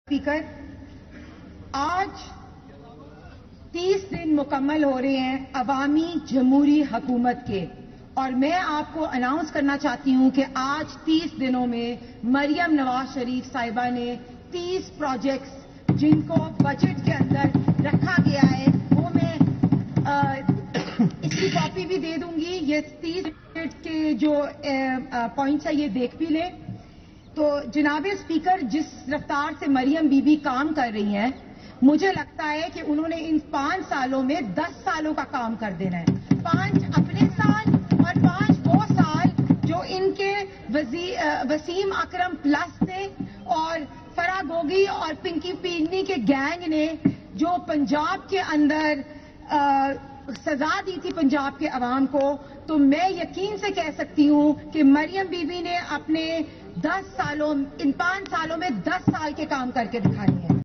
Speaker, आज 30 दिन मुकम्मल हो रहे हैं अवामी जमहूरी हुकूमत के, और मैं आपको अनाउंस करना चाहती हूं कि आज 30 दिनों में मरियम नवाज शरीफ साहिबा ने 30 प्रोजेक्ट्स जिनको बजट के अंदर रखा गया है वो मैं इसकी कॉपी भी दे दूंगी। ये 30 के जो पॉइंट्स है ये देख भी लें। तो जनाबे स्पीकर, जिस रफ्तार से मरियम बीबी काम कर रही हैं, मुझे लगता है कि उन्होंने इन 5 सालों में 10 सालों का काम कर देना है। 5 अपने साल और 5 वो साल जो इनके वसीम अकरम प्लस ने और फराह गोगी और पिंकी पीनी के गैंग ने जो पंजाब के अंदर सजा दी थी पंजाब के अवाम को। तो मैं यकीन से कह सकती हूं कि मरियम बीबी ने अपने इन 5 सालों में 10 साल के काम करके दिखाए हैं।